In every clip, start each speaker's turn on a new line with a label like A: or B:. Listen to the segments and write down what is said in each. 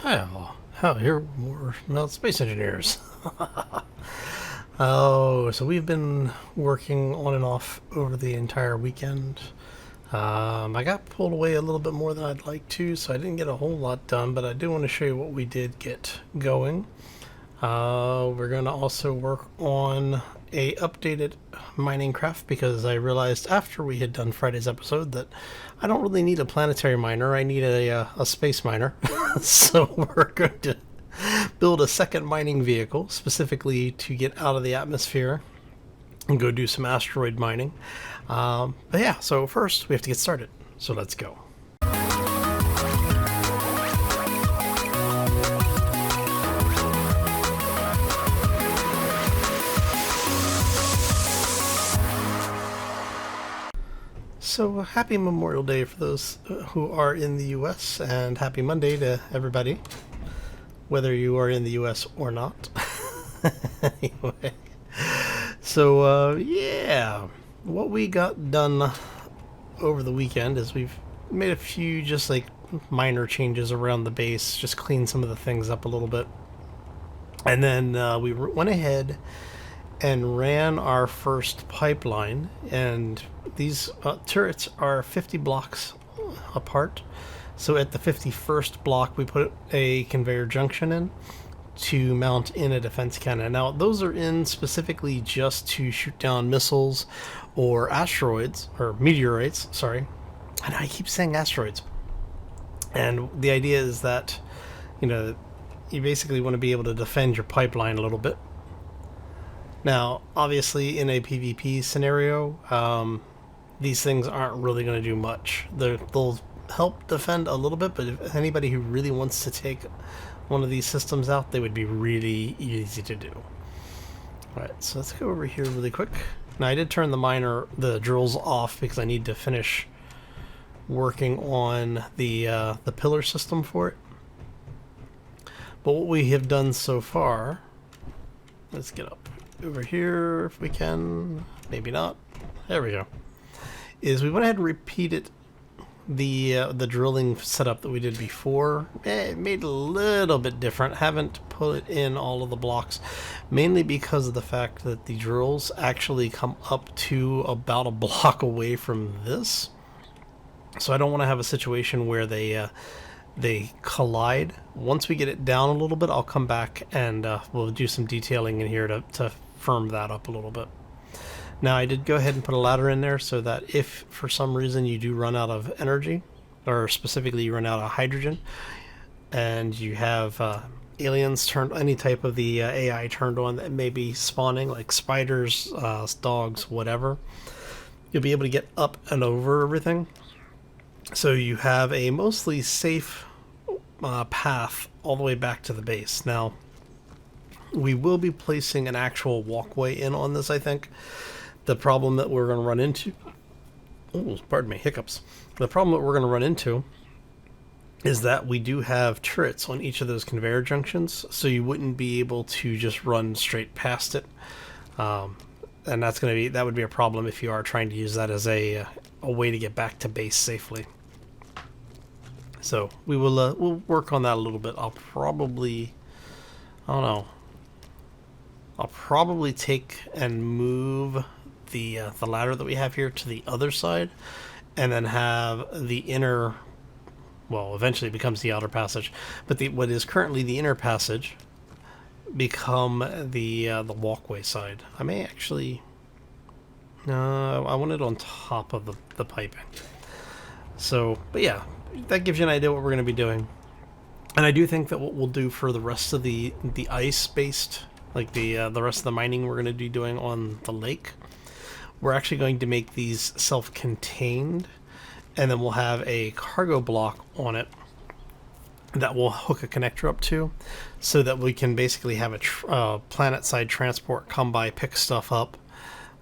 A: Here we're not space engineers. Oh, so we've been working on and off over the entire weekend. I got pulled away a little bit more than I'd like to, so I didn't get a whole lot done, but I do want to show you what we did get going. We're going to also work on a updated mining craft because I realized after we had done Friday's episode that I don't really need a planetary miner, I need a space miner. So we're going to build a second mining vehicle specifically to get out of the atmosphere and go do some asteroid mining. But yeah, so first we have to get started. So let's go. So happy Memorial Day for those who are in the US, and happy Monday to everybody, whether you are in the US or not. Anyway, so yeah, what we got done over the weekend is we've made a few just like minor changes around the base, just clean some of the things up a little bit. And then we went ahead and ran our first pipeline, and these turrets are 50 blocks apart. So at the 51st block we put a conveyor junction in to mount in a defense cannon. Now those are in specifically just to shoot down missiles or asteroids, or meteorites, sorry. I know I keep saying asteroids. And the idea is that, you know, you basically want to be able to defend your pipeline a little bit. Now, obviously, in a PvP scenario, these things aren't really going to do much. They'll help defend a little bit, but if anybody who really wants to take one of these systems out, they would be really easy to do. Alright, so let's go over here really quick. Now, I did turn the drills off because I need to finish working on the pillar system for it. But what we have done so far, let's get up over here if we can, maybe not, there we go, is we went ahead and repeated the drilling setup that we did before. Made it a little bit different, haven't put in all of the blocks, mainly because of the fact that the drills actually come up to about a block away from this, so I don't want to have a situation where they collide. Once we get it down a little bit, I'll come back and we'll do some detailing in here to firm that up a little bit. Now, I did go ahead and put a ladder in there so that if for some reason you do run out of energy, or specifically you run out of hydrogen, and you have aliens turned, any type of the AI turned on that may be spawning, like spiders, dogs, whatever, you'll be able to get up and over everything. So you have a mostly safe path all the way back to the base. Now, we will be placing an actual walkway in on this, I think. The problem that we're going to run into... Oh, pardon me, hiccups. The problem that we're going to run into is that we do have turrets on each of those conveyor junctions, so you wouldn't be able to just run straight past it. And that would be a problem if you are trying to use that as a way to get back to base safely. So we will we'll work on that a little bit. I'll probably take and move the ladder that we have here to the other side, and then have the inner, well, eventually it becomes the outer passage, but what is currently the inner passage become the walkway side. I may actually, I want it on top of the piping. So, but yeah, that gives you an idea what we're going to be doing. And I do think that what we'll do for the rest of the ice-based, like the rest of the mining we're going to be doing on the lake, we're actually going to make these self-contained, and then we'll have a cargo block on it that we'll hook a connector up to, so that we can basically have a planet-side transport come by, pick stuff up,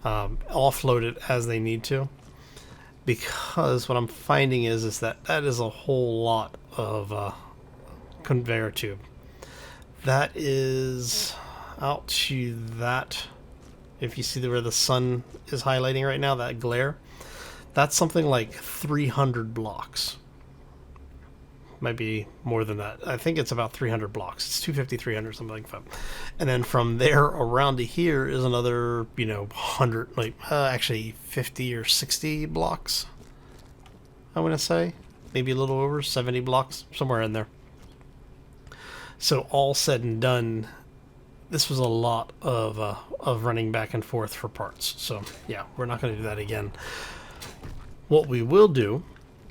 A: offload it as they need to. Because what I'm finding is that is a whole lot of conveyor tube. That is out to that, if you see where the sun is highlighting right now, that glare, that's something like 300 blocks. might be more than that. I think it's about 300 blocks. It's 250, 300, something like that. And then from there around to here is another, 100, actually 50 or 60 blocks, I want to say. Maybe a little over 70 blocks, somewhere in there. So all said and done, this was a lot of running back and forth for parts. So yeah, we're not going to do that again. What we will do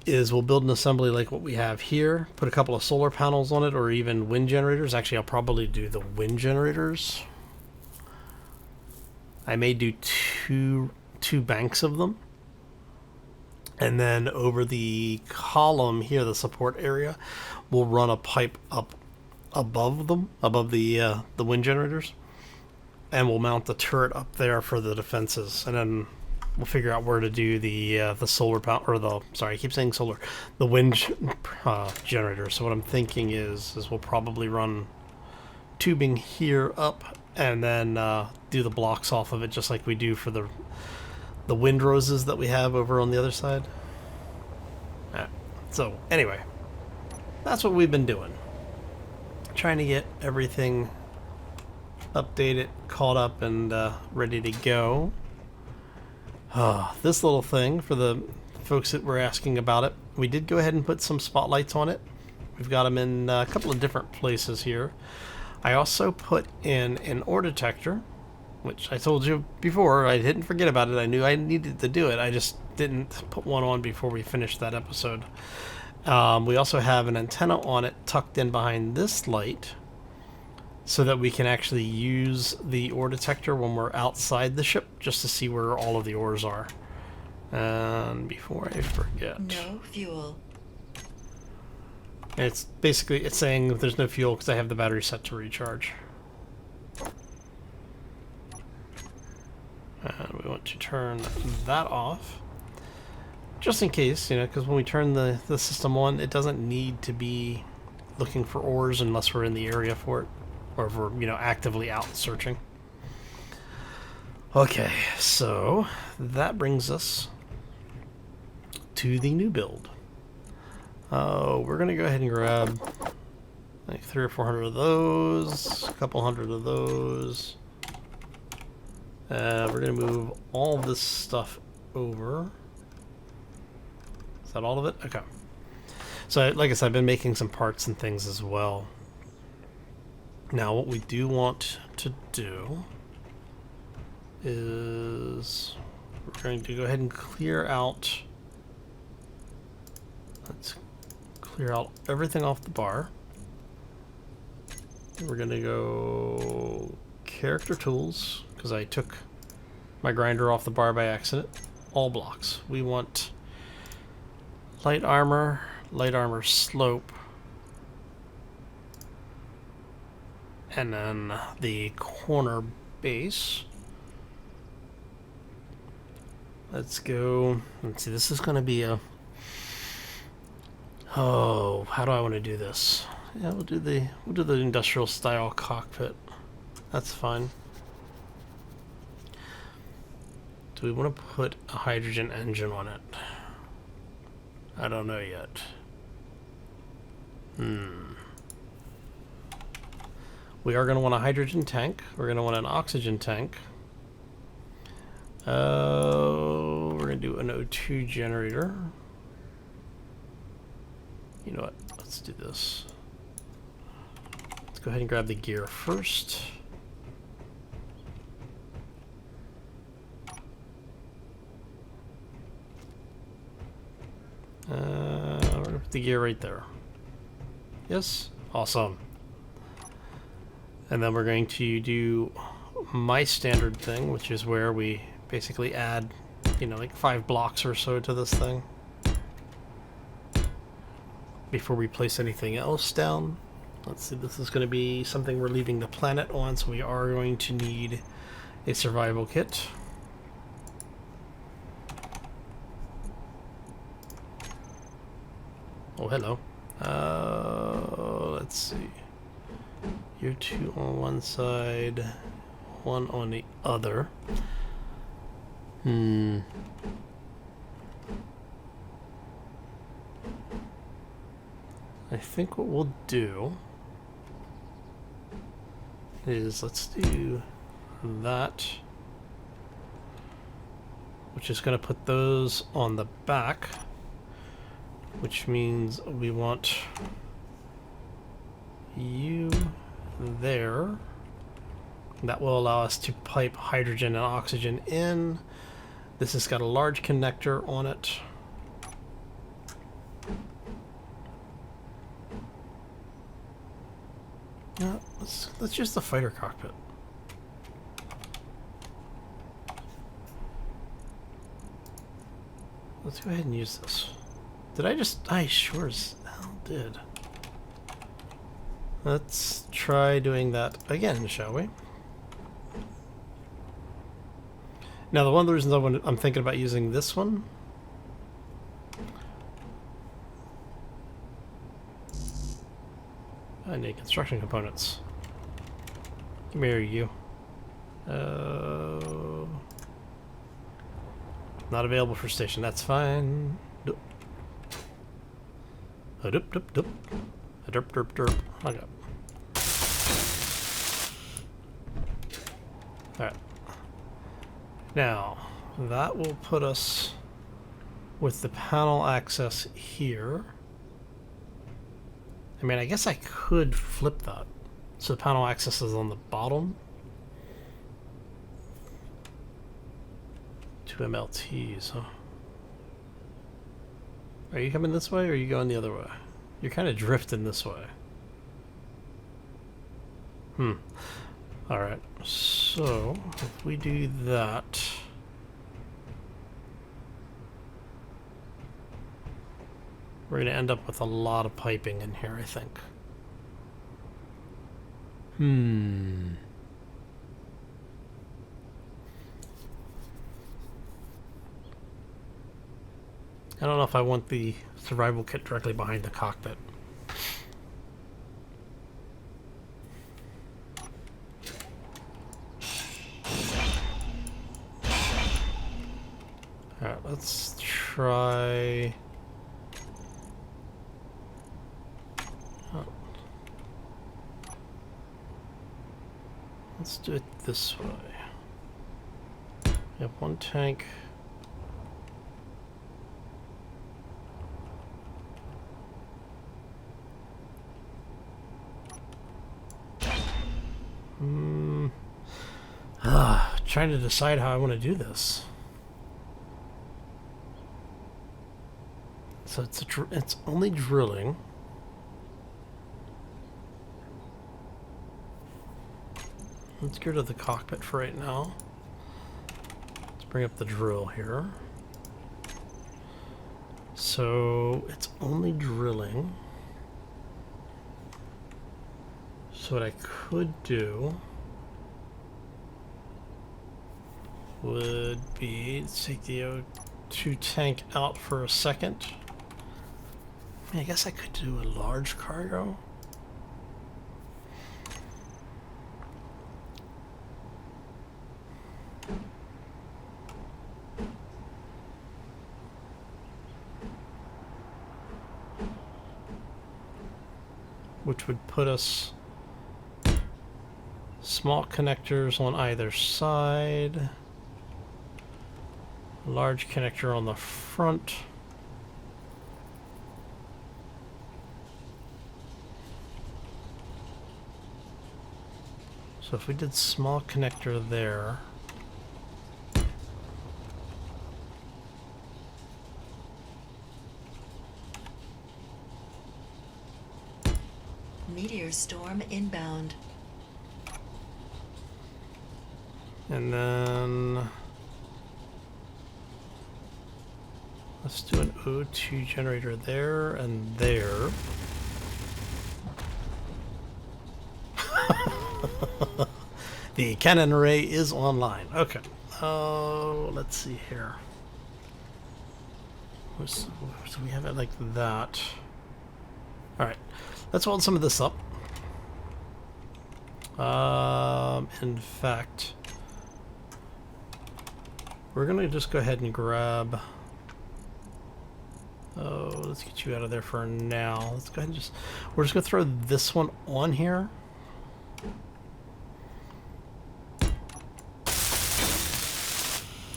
A: is we'll build an assembly like what we have here, put a couple of solar panels on it, or even wind generators. Actually, I'll probably do the wind generators. I may do two banks of them. And then over the column here, the support area, we'll run a pipe up above them, above the wind generators, and we'll mount the turret up there for the defenses, and then we'll figure out where to do the solar power, or I keep saying solar, the wind generator. So what I'm thinking is we'll probably run tubing here up, and then do the blocks off of it, just like we do for the wind roses that we have over on the other side. So anyway, that's what we've been doing. Trying to get everything updated, caught up, and ready to go. This little thing, for the folks that were asking about it, we did go ahead and put some spotlights on it. We've got them in a couple of different places here. I also put in an ore detector, which I told you before. I didn't forget about it. I knew I needed to do it. I just didn't put one on before we finished that episode. We also have an antenna on it tucked in behind this light, so that we can actually use the ore detector when we're outside the ship, just to see where all of the ores are. And before I forget,
B: no fuel.
A: It's saying there's no fuel because I have the battery set to recharge. And we want to turn that off, just in case, because when we turn the system on, it doesn't need to be looking for ores unless we're in the area for it, or if we're, actively out searching. Okay, so that brings us to the new build. We're going to go ahead and grab like 300 or 400 of those, a couple hundred of those. We're going to move all this stuff over. Is that all of it? Okay. So, like I said, I've been making some parts and things as well. Now, what we do want to do is we're going to go ahead and clear out. Let's clear out everything off the bar. We're going to go character tools, because I took my grinder off the bar by accident. All blocks. We want light armor slope, and then the corner base. Let's go. Let's see, this is going to be a... Oh, how do I want to do this? Yeah, we'll do the industrial style cockpit. That's fine. Do we want to put a hydrogen engine on it? I don't know yet. We are going to want a hydrogen tank. We're going to want an oxygen tank. We're going to do an O2 generator. You know what? Let's do this. Let's go ahead and grab the gear first. We're going to put the gear right there. Yes? Awesome. And then we're going to do my standard thing, which is where we basically add, like 5 blocks or so to this thing before we place anything else down. Let's see, this is going to be something we're leaving the planet on, so we are going to need a survival kit. Oh, hello. Let's see. You're 2 on one side, 1 on the other. I think what we'll do is let's do that, which is going to put those on the back, which means we want you there. That will allow us to pipe hydrogen and oxygen in. This has got a large connector on it. Let's use the fighter cockpit. Let's go ahead and use this. Did I just... I sure as hell did. Let's try doing that again, shall we? Now, one of the reasons I'm thinking about using this one I need construction components. Come here, you. Not available for station. That's fine. Doop. Doop doop doop. Derp derp derp. Okay. Alright. Now, that will put us with the panel access here. I mean, I guess I could flip that. So the panel access is on the bottom. 2 MLTs, huh? Are you coming this way or are you going the other way? You're kind of drifting this way. Alright, so if we do that... we're going to end up with a lot of piping in here, I think. I don't know if I want the survival kit directly behind the cockpit. Alright, let's try... let's do it this way. We have one tank. Trying to decide how I want to do this. So it's only drilling. Let's get rid of the cockpit for right now. Let's bring up the drill here. So it's only drilling. So what I could do would be take the O2 tank out for a second. I mean, I guess I could do a large cargo. Which would put us small connectors on either side, large connector on the front. So if we did small connector there,
B: meteor storm inbound.
A: and then let's do an O2 generator there and there. The cannon array is online. Okay. Let's see here. So we have it like that. Alright. Let's hold some of this up. In fact, we're going to just go ahead and grab Oh, let's get you out of there for now. Let's go ahead and we're just gonna throw this one on here.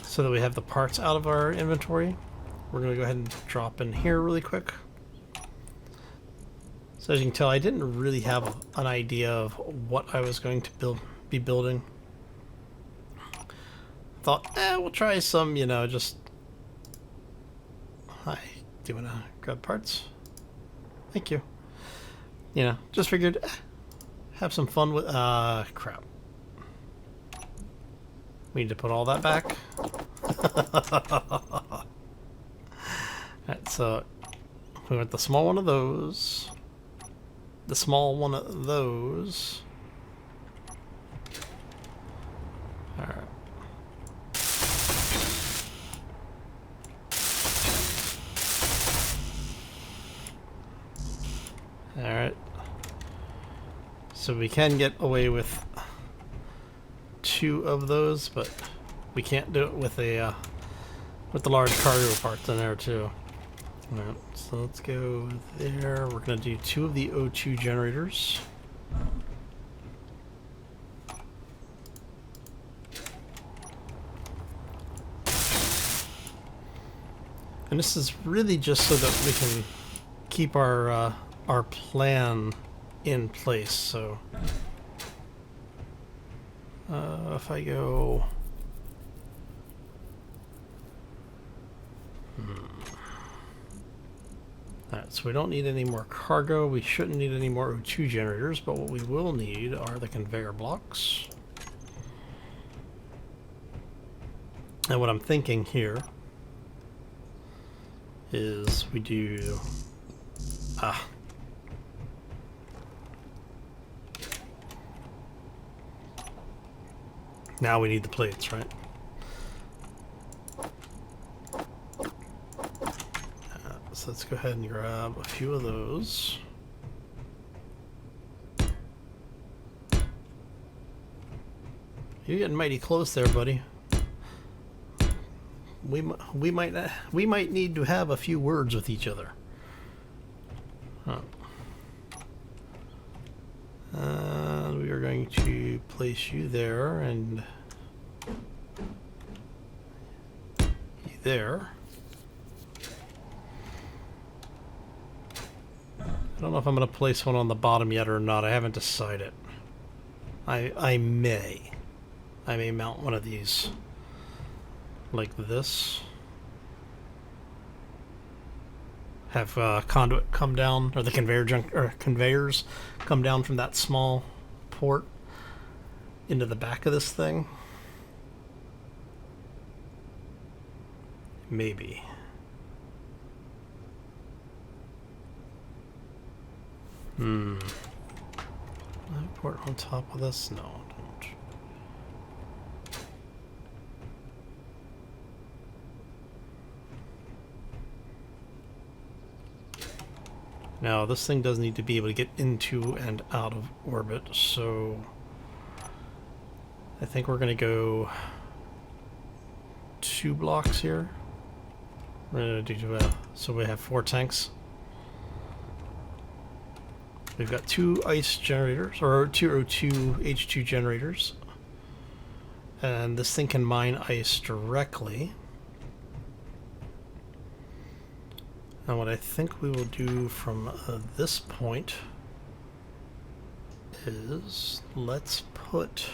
A: So that we have the parts out of our inventory. We're gonna go ahead and drop in here really quick. So as you can tell, I didn't really have an idea of what I was going to be building. Thought, we'll try some, you know, just... Hi, do you wanna grab parts? Thank you. You know, just figured, have some fun with, crap. We need to put all that back. Alright, so we want the small one of those. The small one of those. Alright. Alright. So we can get away with 2 of those, but we can't do it with a with the large cargo parts in there too. Alright, so let's go there. We're gonna do 2 of the O2 generators. And this is really just so that we can keep our plan in place. So if I go Alright, so we don't need any more cargo. We shouldn't need any more O2 generators, but what we will need are the conveyor blocks. And what I'm thinking here is we do now we need the plates, right? So let's go ahead and grab a few of those. You're getting mighty close there, buddy. We might need to have a few words with each other. Huh. We are going to place you there and you there. I don't know if I'm going to place one on the bottom yet or not. I haven't decided. I may mount one of these like this. Have conduit come down, or the conveyors come down from that small port into the back of this thing. Maybe. Port on top of this? No, don't. Now, this thing does need to be able to get into and out of orbit, so I think we're going to go 2 blocks here. We're going to do, so we have 4 tanks. We've got 2 ice generators, or 2 O2 H2 generators. And this thing can mine ice directly. And what I think we will do from this point is let's put...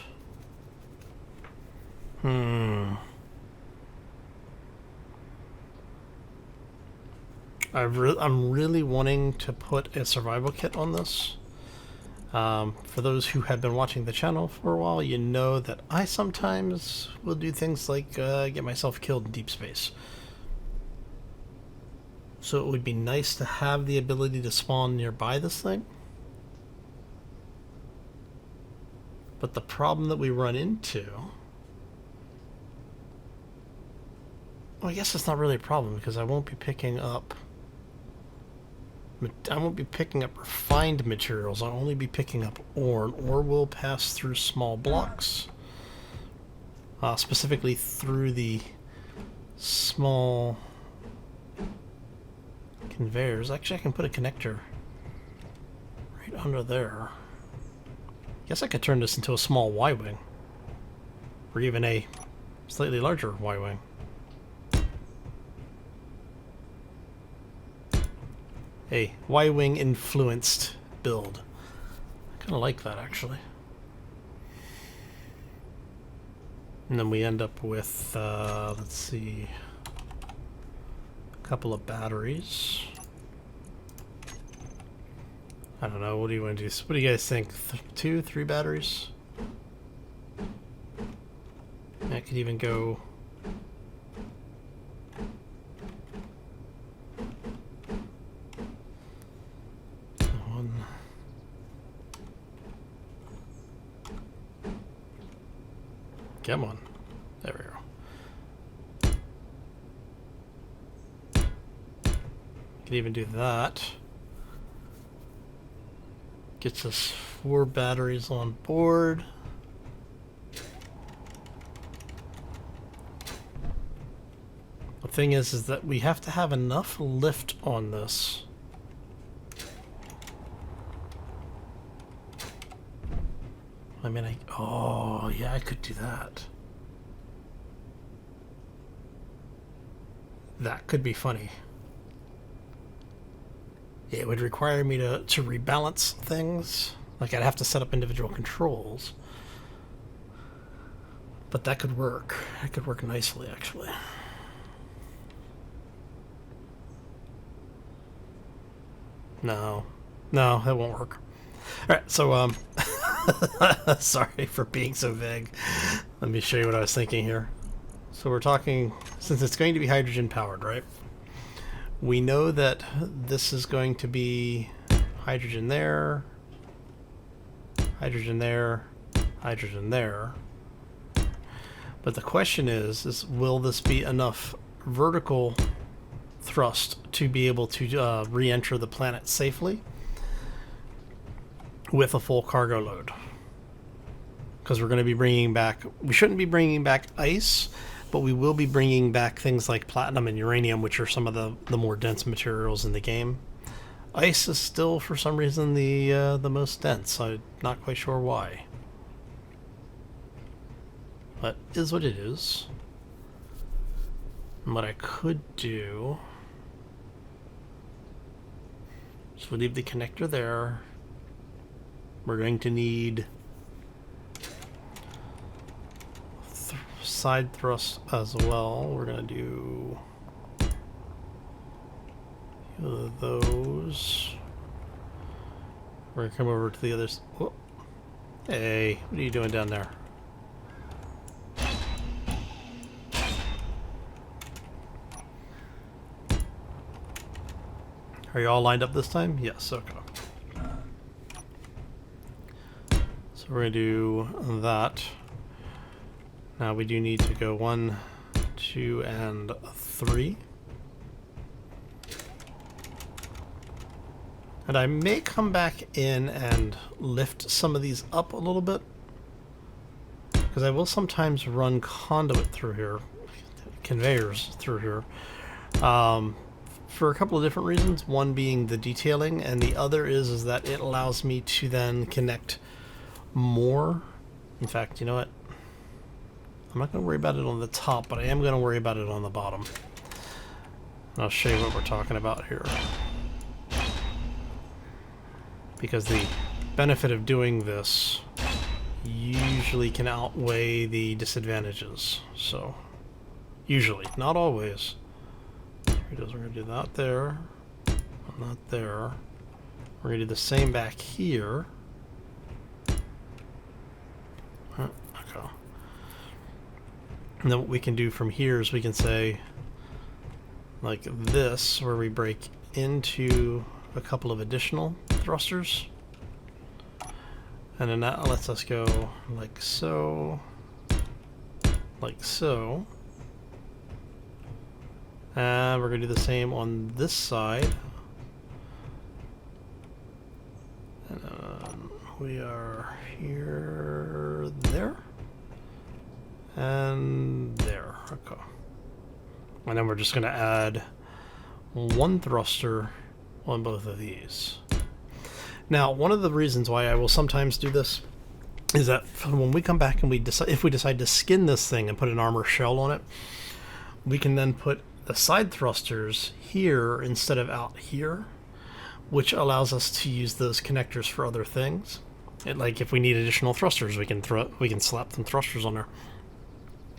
A: I'm really wanting to put a survival kit on this. For those who have been watching the channel for a while, you know that I sometimes will do things like get myself killed in deep space. So it would be nice to have the ability to spawn nearby this thing. But the problem that we run into... Well, I guess it's not really a problem because I won't be picking up... I won't be picking up refined materials. I'll only be picking up ore, and ore will pass through small blocks. Specifically through the small conveyors. Actually, I can put a connector right under there. Guess I could turn this into a small Y-wing. Or even a slightly larger Y-wing. A Y-wing influenced build. I kind of like that, actually. And then we end up with, let's see, a couple of batteries. I don't know, what do you want to do? What do you guys think? 2, 3 batteries? I could even go... one. Come on. There we go. Could even do that. Gets us 4 batteries on board. The thing is that we have to have enough lift on this. I mean, oh, yeah, I could do that. That could be funny. It would require me to rebalance things. Like, I'd have to set up individual controls. But that could work. That could work nicely, actually. No. No, that won't work. Alright, so, sorry for being so vague. Let me show you what I was thinking here. So we're talking, since it's going to be hydrogen powered, right? We know that this is going to be hydrogen there, hydrogen there, hydrogen there. But the question is will this be enough vertical thrust to be able to re-enter the planet safely with a full cargo load? Because we're going to be bringing back, we shouldn't be bringing back ice, but we will be bringing back things like platinum and uranium, which are some of the more dense materials in the game. Ice is still, for some reason, the most dense. I'm not quite sure why. But is what it is. And what I could do is we'll leave the connector there. We're going to need side thrust as well. We're going to do those. We're going to come over to the others. Whoa. Hey, what are you doing down there? Are you all lined up this time? Yes, okay. So we're going to do that. Now we do need to go 1, 2, and 3. And I may come back in and lift some of these up a little bit, because I will sometimes run conduit through here, conveyors through here, for a couple of different reasons. One being the detailing, and the other is that it allows me to then connect more. In fact, you know what? I'm not going to worry about it on the top, but I am going to worry about it on the bottom. And I'll show you what we're talking about here. Because the benefit of doing this usually can outweigh the disadvantages. So, usually, not always. Here it is. We're going to do that there, not there. We're going to do the same back here. Okay. And then what we can do from here is we can say, like this, where we break into a couple of additional thrusters. And then that lets us go like so, like so. And we're going to do the same on this side. And we are here, there, and there. Okay. And then we're just going to add one thruster on both of these. Now, one of the reasons why I will sometimes do this is that when we come back and if we decide to skin this thing and put an armor shell on it, we can then put the side thrusters here instead of out here, which allows us to use those connectors for other things. Like if we need additional thrusters, we can slap some thrusters on there.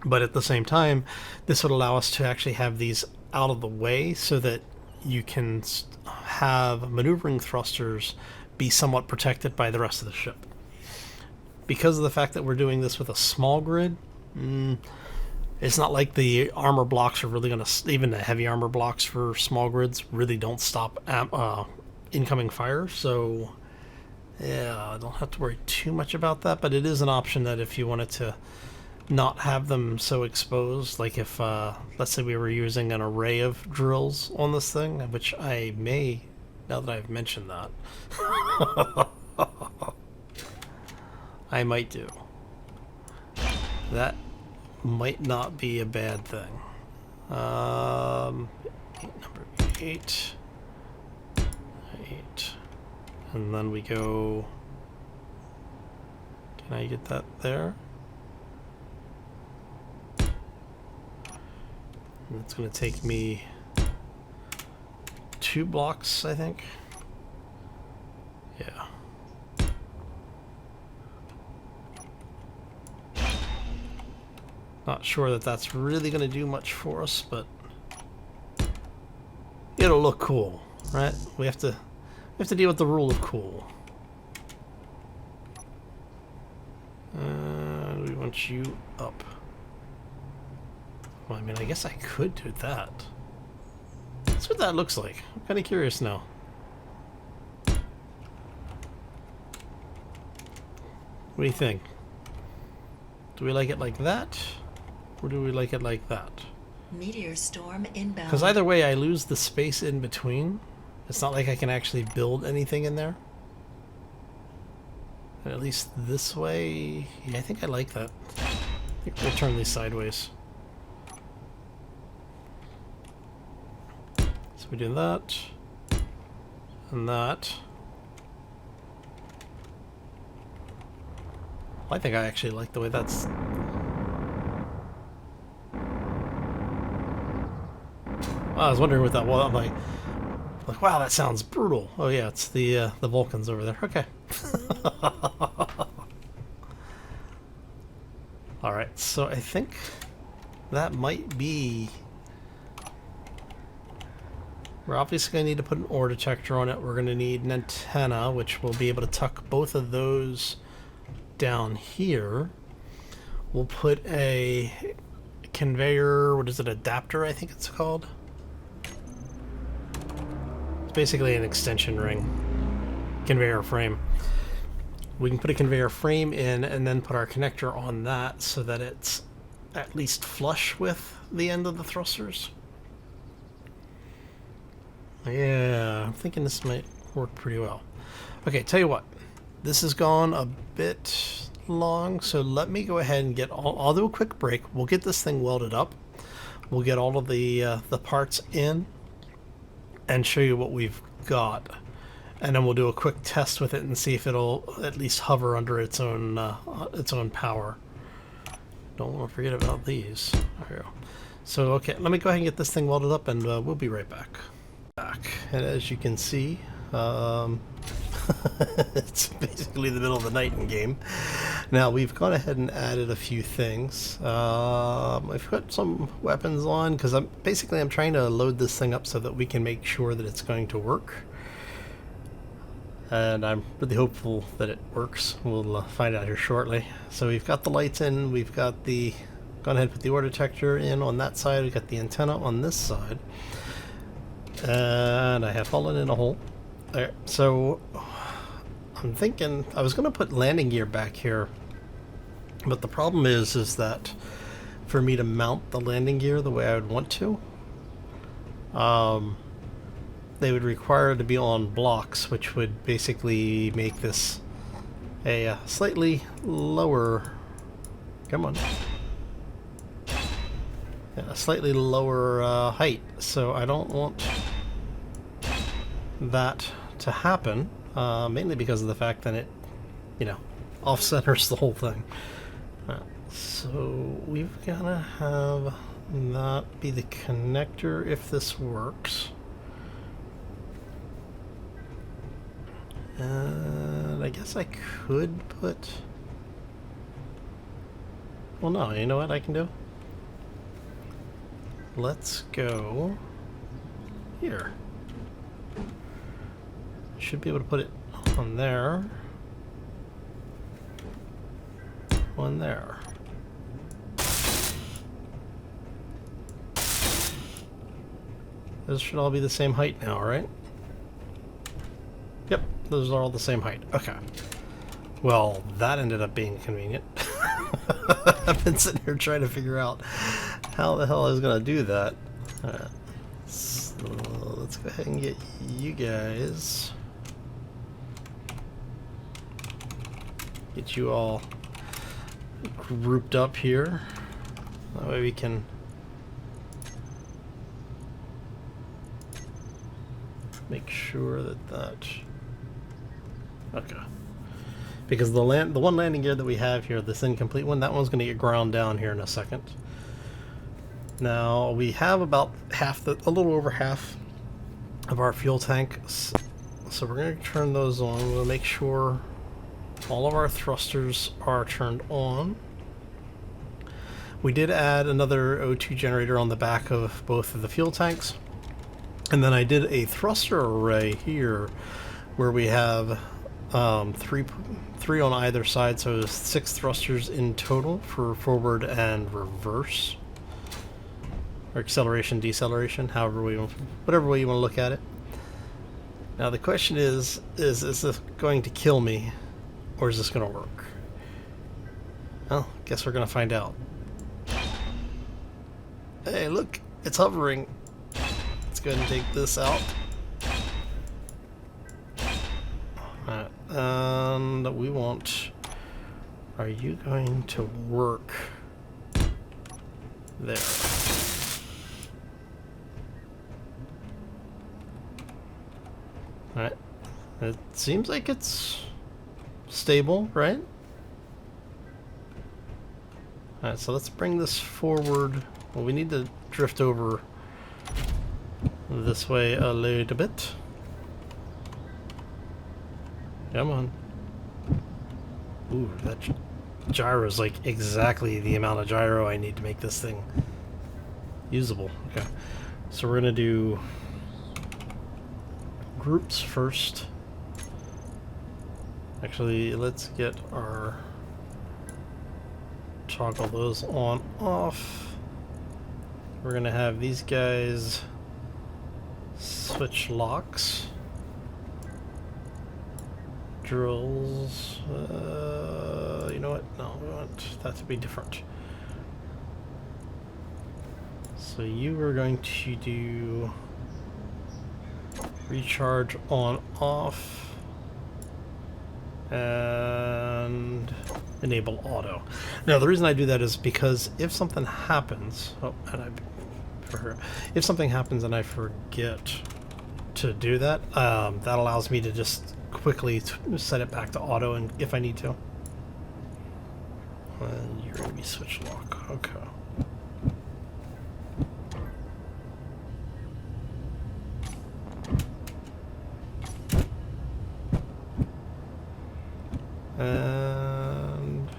A: But at the same time, this would allow us to actually have these out of the way so that you can have maneuvering thrusters be somewhat protected by the rest of the ship. Because of the fact that we're doing this with a small grid, it's not like the armor blocks are really going to, even the heavy armor blocks for small grids really don't stop incoming fire. So yeah, I don't have to worry too much about that, but it is an option that if you wanted to not have them so exposed, like if let's say we were using an array of drills on this thing, which I may, now that I've mentioned that, I might do. That might not be a bad thing. Number 8. And then we go... Can I get that there? And it's going to take me 2 blocks, I think. Yeah. Not sure that that's really going to do much for us, but it'll look cool, right? We have to deal with the rule of cool. We want you up. Well, I mean, I guess I could do that. That's what that looks like. I'm kind of curious now. What do you think? Do we like it like that? Or do we like it like that?
B: Meteor storm inbound.
A: Because either way, I lose the space in between. It's not like I can actually build anything in there. And at least this way, yeah, I think I like that. I think we'll turn these sideways. So we do that. And that. I think I actually like the way that's... I was wondering what that was. I'm like, wow, that sounds brutal. Oh yeah, it's the Vulcans over there. Okay. All right, so I think that might be. We're obviously going to need to put an ore detector on it. We're going to need an antenna, which we'll be able to tuck both of those down here. We'll put a conveyor. What is it? Adapter, I think it's called. Basically an extension ring conveyor frame. We can put a conveyor frame in and then put our connector on that so that it's at least flush with the end of the thrusters. Yeah, I'm thinking this might work pretty well. Okay, tell you what, this has gone a bit long, so let me go ahead and I'll do a quick break. We'll get this thing welded up. We'll get all of the parts in and show you what we've got, and then we'll do a quick test with it and see if it'll at least hover under its own power. Don't want to forget about these. There we go. So okay, let me go ahead and get this thing welded up, and we'll be right back. And as you can see, it's basically the middle of the night in game. Now we've gone ahead and added a few things. I've put some weapons on because I'm trying to load this thing up so that we can make sure that it's going to work. And I'm really hopeful that it works. We'll find out here shortly. So we've got the lights in. We've got the gone ahead and put the ore detector in on that side. We've got the antenna on this side. And I have fallen in a hole. There. So I'm thinking I was going to put landing gear back here, but the problem is that for me to mount the landing gear the way I would want to, they would require to be on blocks, which would basically make this a slightly lower. Come on. A slightly lower height. So I don't want that to happen, mainly because of the fact that it, you know, off-centers the whole thing. So we've got to have that be the connector if this works. And I guess I could put... Well, no, you know what I can do? Let's go here. Should be able to put it on there. One there. Those should all be the same height now, right? Yep, those are all the same height. Okay. Well, that ended up being convenient. I've been sitting here trying to figure out how the hell I was going to do that. Alright. So let's go ahead and get you guys. Get you all grouped up here. That way we can make sure that okay. Because the one landing gear that we have here, this incomplete one, that one's going to get ground down here in a second. Now we have about a little over half of our fuel tanks, so we're going to turn those on. We'll make sure all of our thrusters are turned on. We did add another O2 generator on the back of both of the fuel tanks. And then I did a thruster array here where we have three on either side, so 6 thrusters in total for forward and reverse. Or acceleration, deceleration, whatever way you want to look at it. Now the question is this going to kill me, or is this going to work? Well, guess we're going to find out. Hey, look, it's hovering. Let's go ahead and take this out. Alright, and we want... Are you going to work there? Alright, it seems like it's stable, right? Alright, so let's bring this forward. Well, we need to drift over this way a little bit. Come on. Ooh, that gyro is like exactly the amount of gyro I need to make this thing usable. Okay, so we're gonna do groups first. Actually, let's get our toggle those on off. We're gonna have these guys switch locks. Drills. You know what? No, we want that to be different. So you are going to do recharge on off and enable auto. Now the reason I do that is because if something happens, if something happens and I forget to do that, that allows me to just quickly set it back to auto, and if I need to. And you're gonna be switch lock. Okay. And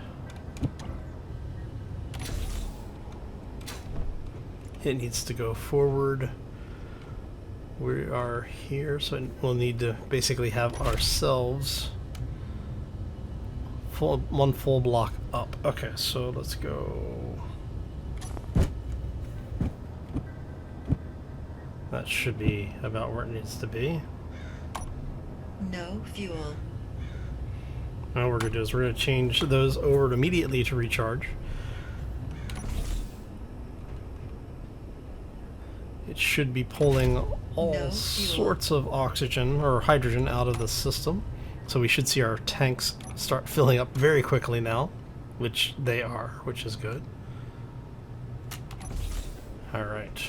A: it needs to go forward. We are here, so we'll need to basically have ourselves one full block up. Okay, so let's go. That should be about where it needs to be.
B: No fuel.
A: Now what we're going to do is we're going to change those over immediately to recharge. It should be pulling all sorts of oxygen or hydrogen out of the system. So we should see our tanks start filling up very quickly now, which they are, which is good. All right.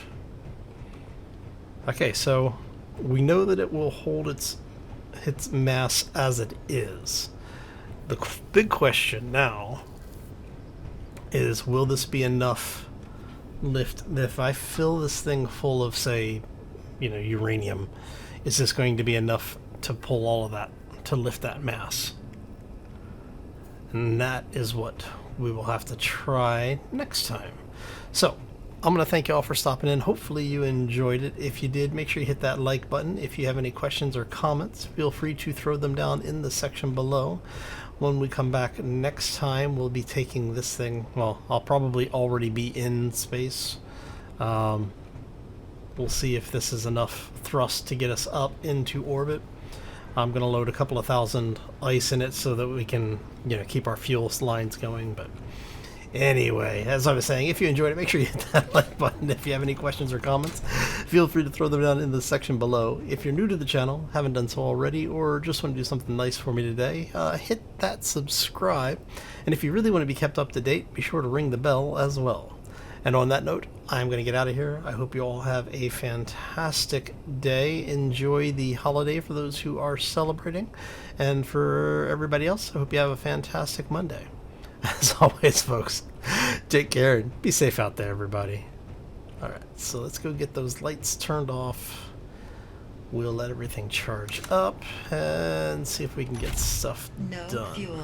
A: Okay, so we know that it will hold its mass as it is. The big question now is, will this be enough lift? If I fill this thing full of, say, uranium, is this going to be enough to pull all of that, to lift that mass? And that is what we will have to try next time. So I'm going to thank you all for stopping in. Hopefully you enjoyed it. If you did, make sure you hit that like button. If you have any questions or comments, feel free to throw them down in the section below. When we come back next time, we'll be taking this thing, well, I'll probably already be in space. We'll see if this is enough thrust to get us up into orbit. I'm going to load a couple of thousand ice in it so that we can, keep our fuel lines going. But anyway, as I was saying, if you enjoyed it, make sure you hit that like button. If you have any questions or comments, feel free to throw them down in the section below. If you're new to the channel, haven't done so already, or just want to do something nice for me today, hit that subscribe. And if you really want to be kept up to date, be sure to ring the bell as well. And on that note, I'm going to get out of here. I hope you all have a fantastic day. Enjoy the holiday for those who are celebrating. And for everybody else, I hope you have a fantastic Monday. As always, folks, take care and be safe out there, everybody. Alright, so let's go get those lights turned off. We'll let everything charge up and see if we can get stuff
B: No
A: done.
B: fuel.